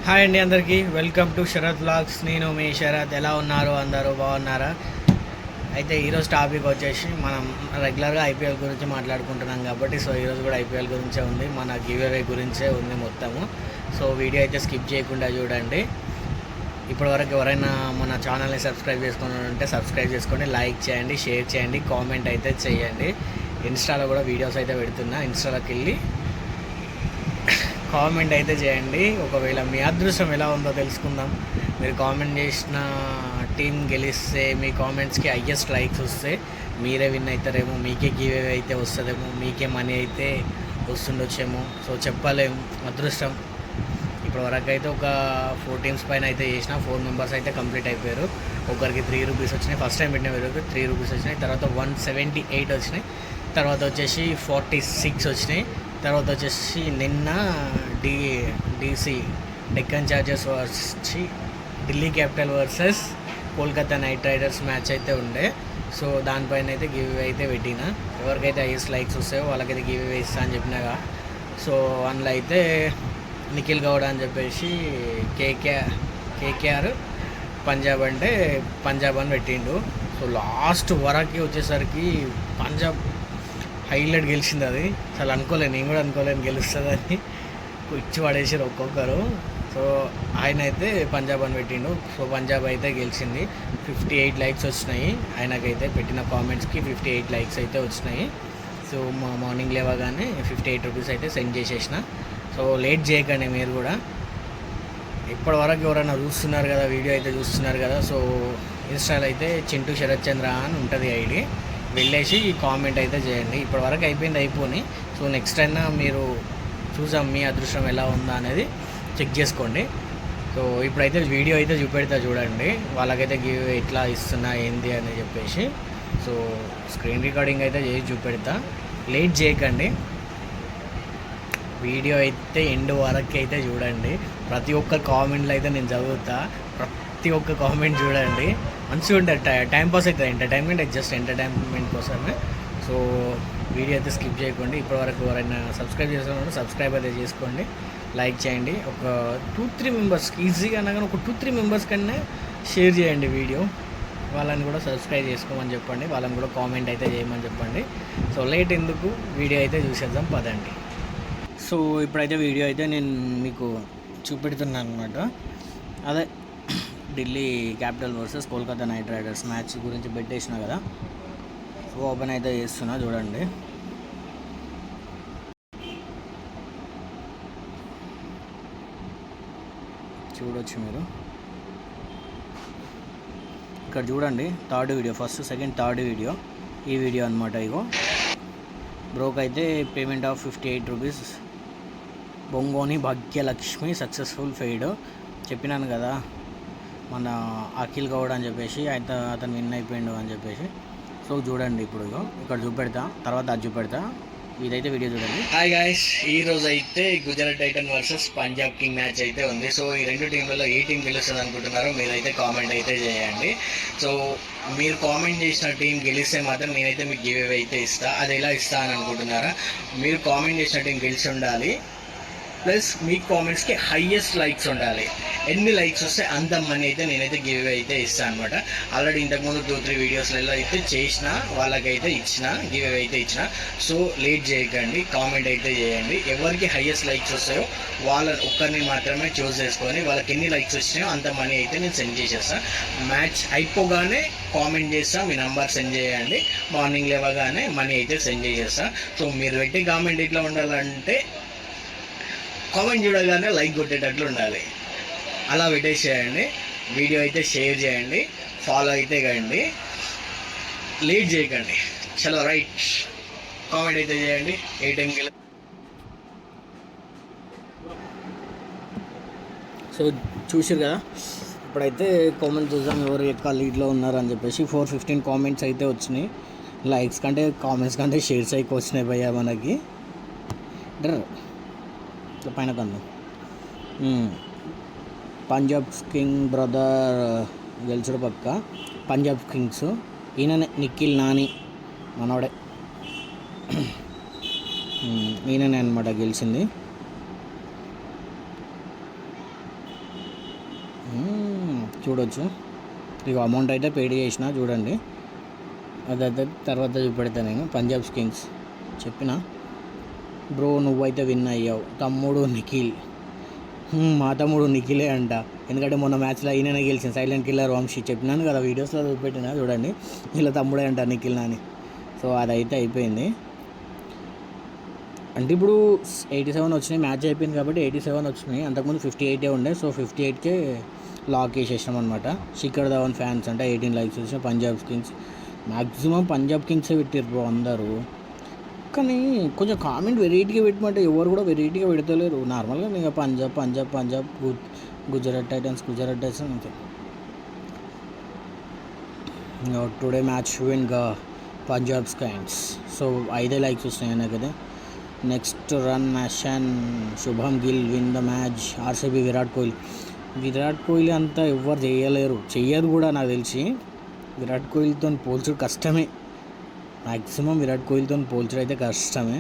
Hi అండి అందరికీ welcome to Sarath vlogs. నేను మీ శరత్. ఎలా ఉన్నారు? అందరూ బాగున్నారా? అయితే ఈరోజు టాపిక్ వచ్చేసి మనం రెగ్యులర్గా ఐపీఎల్ గురించి మాట్లాడుకుంటున్నాం కాబట్టి ఈరోజు కూడా ఐపీఎల్ గురించే ఉంది, మన గివ్ అవే గురించే ఉంది మొత్తము. వీడియో అయితే స్కిప్ చేయకుండా చూడండి. ఇప్పటివరకు ఎవరైనా మన ఛానల్ని సబ్స్క్రైబ్ చేసుకుని ఉంటే సబ్స్క్రైబ్ చేసుకోండి, లైక్ చేయండి, షేర్ చేయండి, కామెంట్ అయితే చేయండి. ఇన్స్టాలో కూడా వీడియోస్ అయితే పెడుతున్నా, ఇన్స్టాలోకి వెళ్ళి కామెంట్ అయితే చేయండి. ఒకవేళ మీ అదృష్టం ఎలా ఉందో తెలుసుకుందాం. మీరు కామెంట్ చేసిన టీం గెలిస్తే, మీ కామెంట్స్కి హైయెస్ట్ లైక్స్ వస్తే మీరే విన్ అవుతారేమో, మీకే గివ్ అవే అయితే వస్తుందేమో, మీకే మనీ అయితే వస్తుండొచ్చేమో. చెప్పలేము, అదృష్టం. ఇప్పటివరకు అయితే ఒక 4 టీమ్స్ పైన అయితే చేసిన 4 మెంబర్స్ అయితే కంప్లీట్ అయిపోయారు. ఒకరికి 3 రూపీస్ వచ్చినాయి, ఫస్ట్ టైం పెట్టిన వీరికి 3 రూపీస్ వచ్చినాయి, తర్వాత 178 వచ్చినాయి, తర్వాత వచ్చేసి 46 వచ్చినాయి, తర్వాత వచ్చేసి నిన్న డీసీ డెక్కన్ చార్జర్స్ వచ్చి Delhi capital versus Kolkata night riders match అయితే ఉండే. దానిపైన అయితే గివ్ అవే అయితే పెట్టిన. ఎవరికైతే హైయెస్ట్ లైక్స్ వస్తాయో వాళ్ళకైతే గివ్ అవే ఇస్తా అని చెప్పినాగా. అందులో అయితే నిఖిల్ గౌడ్ అని చెప్పేసి కేకేఆర్ పంజాబ్ అంటే పంజాబ్ అని పెట్టిండు. లాస్ట్ వరకు వచ్చేసరికి పంజాబ్ హైలైట్ గెలిచింది. అది అసలు అనుకోలేను, నేను కూడా అనుకోలేను గెలుస్తుందని. ఇచ్చి పడేసారు ఒక్కొక్కరు. ఆయన అయితే పంజాబ్ అని పెట్టిండు. పంజాబ్ అయితే గెలిచింది. 58 లైక్స్ వచ్చినాయి. ఆయనకైతే పెట్టిన కామెంట్స్కి 58 లైక్స్ అయితే వచ్చినాయి. మార్నింగ్ లేవగానే 58 రూపీస్ అయితే సెండ్ చేసేసిన. లేట్ చేయకండి మీరు కూడా. ఇప్పటివరకు ఎవరైనా చూస్తున్నారు కదా, వీడియో అయితే చూస్తున్నారు కదా, ఇన్స్టాలో అయితే చింటూ శరత్ చంద్ర అని ఉంటుంది ఐడి, వెళ్ళేసి కామెంట్ అయితే చేయండి. ఇప్పటివరకు అయిపోని. నెక్స్ట్ అయినా మీరు చూసాం మీ అదృష్టం ఎలా ఉందా అనేది చెక్ చేసుకోండి. ఇప్పుడైతే వీడియో అయితే చూపెడతా చూడండి, వాళ్ళకైతే గివ్ ఎట్లా ఇస్తున్నా ఏంది అని చెప్పేసి. స్క్రీన్ రికార్డింగ్ అయితే చేసి చూపెడతా, లేట్ చేయకండి. వీడియో అయితే ఎండ్ వరకు అయితే చూడండి. ప్రతి ఒక్క కామెంట్లో అయితే నేను చదువుతా, ప్రతి ఒక్క కామెంట్ చూడండి. మంచిగా ఉంటుంది, టైంపాస్ అవుతుంది, ఎంటర్టైన్మెంట్, జస్ట్ ఎంటర్టైన్మెంట్ కోసమే. వీడియో అయితే స్కిప్ చేయకండి. ఇప్పటివరకు ఎవరైనా సబ్స్క్రైబ్ చేసుకున్నారో సబ్స్క్రైబ్ అయితే చేసుకోండి, లైక్ చేయండి. ఒక 2-3 మెంబర్స్కి ఈజీగా అనగానే ఒక 2-3 మెంబర్స్ కన్నా షేర్ చేయండి వీడియో. వాళ్ళని కూడా సబ్స్క్రైబ్ చేసుకోమని చెప్పండి, వాళ్ళని కూడా కామెంట్ అయితే చేయమని చెప్పండి. లేట్ ఎందుకు, వీడియో అయితే చూసేద్దాం పదండి. ఇప్పుడైతే వీడియో అయితే నేను మీకు చూపెడుతున్నాను అనమాట. అదే Delhi capital versus Kolkata night riders match గురించి పెట్టేసిన కదా. ఓపెన్ అయితే చేస్తున్నా చూడండి. చూడొచ్చు మీరు ఇక్కడ చూడండి. Third video, first second third video, ఈ వీడియో అనమాట. ఇగో బ్రోక్ అయితే payment of 58 rupees. బొంగోని Bhagyalakshmi successful fade. చెప్పినాను కదా మన అఖిల్ గౌడ్ అని చెప్పేసి, అతను విన్ అయిపోయిండు అని చెప్పేసి. చూడండి ఇప్పుడు ఇక్కడ చూపెడతా, తర్వాత అది చూపెడతా. ఇదైతే వీడియో చూడండి. హాయ్ గాయ్స్, ఈ రోజు అయితే Gujarat Titan versus Punjab king match అయితే ఉంది. ఈ రెండు టీంలలో ఏ టీం గెలుస్తుంది అనుకుంటున్నారో మీరైతే కామెంట్ అయితే చేయండి. మీరు కామెంట్ చేసిన టీం గెలిస్తే మాత్రం నేనైతే మీకు గివ్ అవే అయితే ఇస్తా. అది ఎలా ఇస్తా అని అనుకుంటున్నారా? మీరు కామెంట్ చేసిన టీం గెలిచి ఉండాలి, ప్లస్ మీ కామెంట్స్కి హైయెస్ట్ లైక్స్ ఉండాలి. ఎన్ని లైక్స్ వస్తే అంత మనీ అయితే నేనైతే గివ్ అవే అయితే ఇస్తాను అనమాట. ఆల్రెడీ ఇంతకుముందు 2-3 వీడియోస్లలో అయితే చేసిన, వాళ్ళకైతే ఇచ్చిన, గివ్ అవే అయితే ఇచ్చిన. లేట్ చేయకండి, కామెంట్ అయితే చేయండి. ఎవరికి హైయెస్ట్ లైక్స్ వస్తాయో వాళ్ళ ఒక్కరిని మాత్రమే చూస్ చేసుకొని వాళ్ళకి ఎన్ని లైక్స్ వచ్చినాయో అంత మనీ అయితే నేను సెండ్ చేసేస్తాను. మ్యాచ్ అయిపోగానే కామెంట్ చేస్తాను, మీ నెంబర్ సెండ్ చేయండి. మార్నింగ్ లేవగానే మనీ అయితే సెండ్ చేసేస్తాను. మీరు పెట్టి కామెంట్ ఎట్లా ఉండాలంటే కామెంట్ చూడగానే లైక్ కొట్టేటట్లు ఉండాలి. అలా పెట్టేసేయండి. వీడియో అయితే షేర్ చేయండి, ఫాలో అయితే కండి, లేట్ చేయకండి. చలో రైట్, కామెంట్ అయితే చేయండి. ఏ టైంకి చూసారు కదా. ఇప్పుడైతే కామెంట్ చూద్దాం ఎవరు ఎక్కువ లీడ్లో ఉన్నారు అని చెప్పేసి. 415 కామెంట్స్ అయితే వచ్చినాయి. లైక్స్ కంటే కామెంట్స్ కంటే షేర్స్ ఎక్కువ వచ్చినాయి భయ్యా మనకి. పైన కందు పంజాబ్ కింగ్ బ్రదర్ గెలిచాడు పక్క. పంజాబ్ కింగ్స్ ఈయననే నిఖిల్ నాని మనోడే. ఈయననే అనమాట గెలిచింది. చూడొచ్చు. ఇక అమౌంట్ అయితే పేడ్ చేసిన చూడండి. అదైతే తర్వాత చూపెడతాను నేను. పంజాబ్ కింగ్స్ చెప్పిన బ్రో నువ్వైతే విన్ అయ్యావు. తమ్ముడు నిఖిల్, మా తమ్ముడు నిఖిలే అంట. ఎందుకంటే మొన్న మ్యాచ్లో ఈయననే గెలిచింది, సైలెంట్ కిల్లర్ వంశీ. చెప్పినాను కదా వీడియోస్లో చూపెట్టినా చూడండి, వీళ్ళ తమ్ముడే అంట నిఖిల్ నాని. సో అదైతే అయిపోయింది. అంటే ఇప్పుడు 87 వచ్చినాయి, మ్యాచ్ అయిపోయింది కాబట్టి 87 వచ్చినాయి. అంతకుముందు 58 ఉండే. సో 58కే లాక్ వేసేసినాం అనమాట. శిఖర్ ధవన్ ఫ్యాన్స్ అంటే 18 లైక్స్ వచ్చిన పంజాబ్ కింగ్స్. మ్యాక్సిమం పంజాబ్ కింగ్సే పెట్టారు బ్రో అందరూ. కానీ కొంచెం కామెంట్ వెరైటీగా పెట్టమంటే ఎవరు కూడా వెరైటీగా పెడతలేరు. నార్మల్గా ఇంకా పంజాబ్ గుజరాత్ టైటన్స్ అంతే. టుడే మ్యాచ్ విన్ గా పంజాబ్ కింగ్స్. సో 5 లైక్స్ వస్తున్నాయి నాకైతే. నెక్స్ట్ రన్ మ్యాషన్ శుభం Gill win the match. RCB Virat Kohli అంతా ఎవ్వరు చెయ్యరు కూడా నాకు తెలిసి. విరాట్ కోహ్లీతో పోల్చడం కష్టమే, మ్యాక్సిమం విరాట్ కోహ్లీతో పోల్చడం అయితే కష్టమే.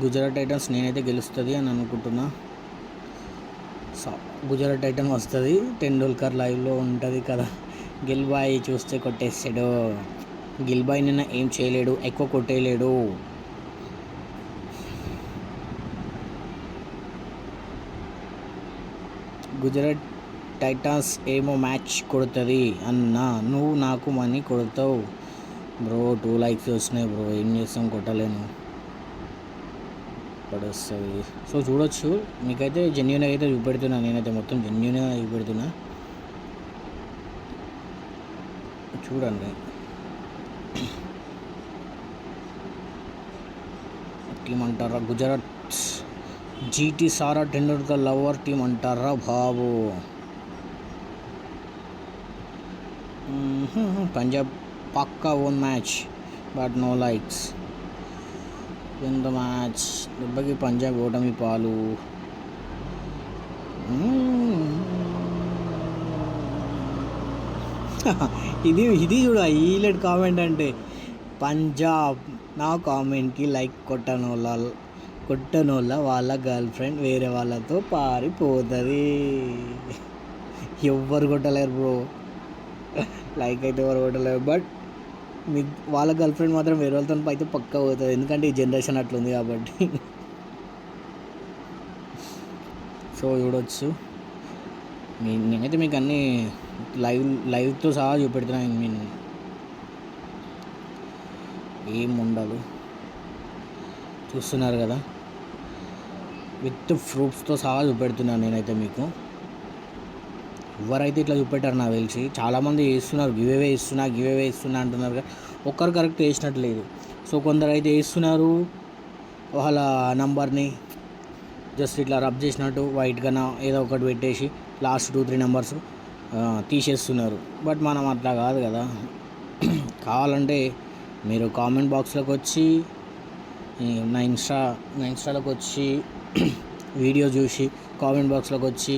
గుజరాత్ టైటన్స్ నేనైతే గెలుస్తుంది అని అనుకుంటున్నా. గుజరాత్ టైటన్ వస్తుంది. టెండూల్కర్ లైవ్లో ఉంటుంది కదా, గిల్బాయ్ చూస్తే కొట్టేస్తాడు. గిల్బాయ్ నిన్న ఏం చేయలేడు, ఎక్కువ కొట్టేయలేడు. గుజరాత్ టైటన్స్ ఏమో మ్యాచ్ కొడుతుంది అన్నా, నువ్వు నాకు మనీ కొడతావు బ్రో. 2 లైక్స్ వచ్చినాయి బ్రో, ఏం చేస్తాం, కొట్టలేను, పడొస్తుంది. సో చూడొచ్చు, మీకైతే జెన్యూన్గా అయితే చూపెడుతున్నా. నేనైతే మొత్తం జెన్యూన్గా చూపెడుతున్నా, చూడండి. టీం అంటారా Gujarat GT Sara Tendulkar lover team అంటారా బాబు. పంజాబ్ పక్కా won match but no likes. Win the match. దెబ్బకి పంజాబ్ ఓటమి పాలు. ఇది చూడ హైలైట్ కామెంట్ అంటే, పంజాబ్ నా కామెంట్కి లైక్ కొట్టనోళ్ళ వాళ్ళ గర్ల్ ఫ్రెండ్ వేరే వాళ్ళతో పారిపోతుంది. ఎవ్వరు కొట్టలేరు బ్రో, లైక్ అయితే ఎవరు కొట్టలేరు. బట్ మీ వాళ్ళ గర్ల్ ఫ్రెండ్ మాత్రం వేరే వాళ్ళతో అయితే పక్కా పోతుంది, ఎందుకంటే ఈ జనరేషన్ అట్లుంది కాబట్టి. సో చూడవచ్చు, నేనైతే మీకు అన్నీ లైవ్తో సహా చూపెడుతున్నాను. ఏం ఉండదు, చూస్తున్నారు కదా, విత్ ప్రూఫ్స్తో సహా చూపెడుతున్నాను నేనైతే మీకు. ఎవరైతే ఇట్లా చూపెట్టారు నాకు తెలిసి, చాలామంది వేస్తున్నారు, గివ్ అవే ఇస్తున్నా అంటున్నారు కదా, ఒక్కరు కరెక్ట్ వేసినట్టు లేదు. సో కొందరు అయితే వేస్తున్నారు, వాళ్ళ నంబర్ని జస్ట్ ఇట్లా రబ్ చేసినట్టు వైట్గా ఏదో ఒకటి పెట్టేసి లాస్ట్ 2-3 నెంబర్స్ తీసేస్తున్నారు. బట్ మనం అట్లా కాదు కదా. కావాలంటే మీరు కామెంట్ బాక్స్లోకి వచ్చి నా ఇన్స్టాలోకి వచ్చి వీడియో చూసి కామెంట్ బాక్స్లోకి వచ్చి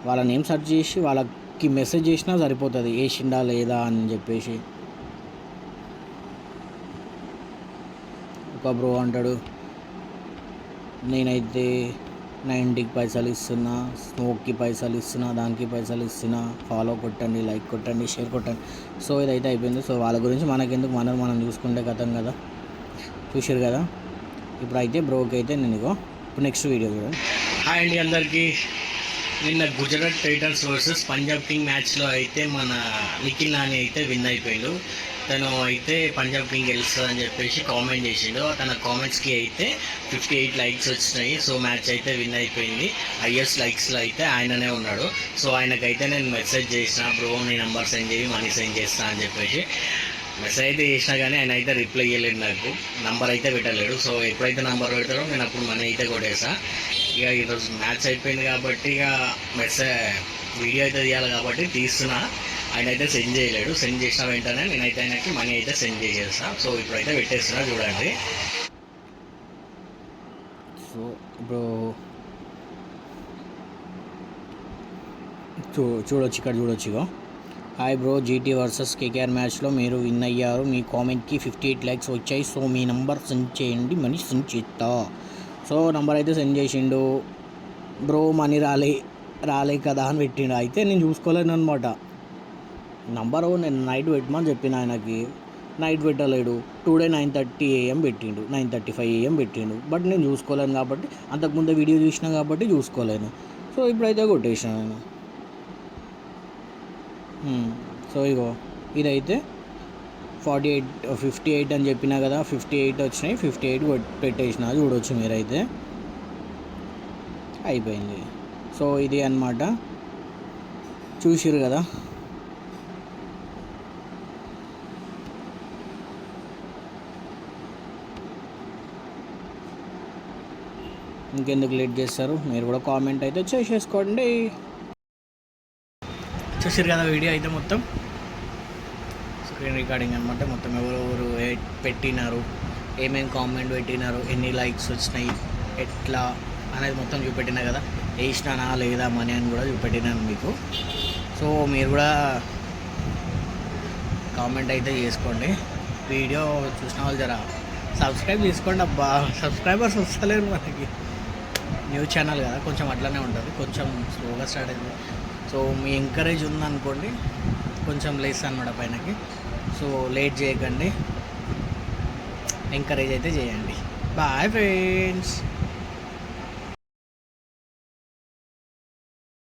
వాళ్ళ నేమ్ సెర్చ్ చేసి వాళ్ళకి మెసేజ్ చేసినా సరిపోతుంది, వేసిండా లేదా అని చెప్పేసి. ఒక బ్రో అంటాడు, నేనైతే 90కి పైసలు ఇస్తున్నా, స్మోక్కి పైసలు ఇస్తున్నా, దానికి పైసలు ఇస్తున్నా, ఫాలో కొట్టండి, లైక్ కొట్టండి, షేర్ కొట్టండి. సో ఇదైతే అయిపోయింది. సో వాళ్ళ గురించి మనకెందుకు, మనం చూసుకుంటే కథం కదా. చూసారు కదా. ఇప్పుడైతే బ్రోకి అయితే నేను ఇప్పుడు నెక్స్ట్ వీడియో చూడండి. హాయ్ అండి అందరికీ. నిన్న Gujarat Titans versus Punjab king మ్యాచ్లో అయితే మన నిఖిల్ నాని అయితే విన్ అయిపోయాడు. తను అయితే పంజాబ్ కింగ్ గెలుస్తుందని చెప్పేసి కామెంట్ చేసిండు. తన కామెంట్స్కి అయితే 58 లైక్స్ వచ్చినాయి. సో మ్యాచ్ అయితే విన్ అయిపోయింది. హైయెస్ట్ లైక్స్లో అయితే ఆయననే ఉన్నాడు. సో ఆయనకైతే నేను మెసేజ్ చేసిన, బ్రో నీ నెంబర్ సెండ్ చేయి, మనీ సెండ్ చేస్తా అని చెప్పేసి మెసేజ్ అయితే చేసినా కానీ ఆయన అయితే రిప్లై ఇవ్వలేడు, నాకు నంబర్ అయితే పెట్టలేడు. సో ఎప్పుడైతే నంబర్ పెడతారో నేను అప్పుడు మనీ అయితే కొట్టేసా. ఇక ఈరోజు మ్యాచ్ అయిపోయింది కాబట్టి ఇక వీడియో అయితే తీయాలి కాబట్టి తీస్తున్నా. ఆయన అయితే సెండ్ చేయలేడు. సెండ్ చేసిన వెంటనే నేనైతే ఆయనకి మనీ అయితే సెండ్ చేసేస్తా. సో ఇప్పుడైతే పెట్టేస్తున్నా చూడండి. సో ఇప్పుడు చూడొచ్చు, ఇక్కడ చూడొచ్చు. ఇగో hi bro, GT versus KKR మ్యాచ్లో మీరు విన్ అయ్యారు. మీ కామెంట్కి 58 లైక్స్ వచ్చాయి. సో మీ నంబర్ సెండ్ చేయండి, మనీ సెండ్ చేస్తా. సో నంబర్ అయితే సెండ్ చేసిండు బ్రో. మనీ రాలే, రాలే కదా అని పెట్టిండు. అయితే నేను చూసుకోలేను అనమాట. నంబరు నేను నైట్ పెట్టమని చెప్పిన ఆయనకి, నైట్ పెట్టలేడు. టుడే 9:30 AM పెట్టిండు, 9:35 AM పెట్టిండు. బట్ నేను చూసుకోలేను కాబట్టి, అంతకుముందే వీడియో చూసినా కాబట్టి చూసుకోలేను. సో ఇప్పుడైతే కొట్టేసాను నేను. సో ఇగో ఇదైతే 58 అని చెప్పినా కదా, 58 వచ్చినాయి. 58 పెట్టేసిన, చూడవచ్చు మీరైతే. అయిపోయింది. సో ఇది అన్నమాట, చూసిరు కదా. ఇంకెందుకు లేట్ చేస్తారు, మీరు కూడా కామెంట్ అయితే చేసేసుకోండి. చూసారు కదా వీడియో అయితే మొత్తం స్క్రీన్ రికార్డింగ్ అనమాట. మొత్తం ఎవరెవరు పెట్టినారు, ఏమేమి కామెంట్ పెట్టినారు, ఎన్ని లైక్స్ వచ్చినాయి, ఎట్లా అనేది మొత్తం చూపెట్టినా కదా. వేసినానా లేదా మనీ అని కూడా చూపెట్టినాను మీకు. సో మీరు కూడా కామెంట్ అయితే చేసుకోండి. వీడియో చూసిన వాళ్ళు జర సబ్స్క్రైబ్ చేసుకోండి. అబ్బా సబ్స్క్రైబర్స్ వస్తలేరు మనకి, న్యూస్ ఛానల్ కదా, కొంచెం అట్లనే ఉంటుంది, కొంచెం స్లోగా స్టార్ట్ అయింది. సో మీ ఎంకరేజ్ ఉందనుకోండి, కొంచెం లేస్ అనమాట పైనకి. సో లేట్ చేయకండి, ఎంకరేజ్ అయితే చేయండి. Bye friends.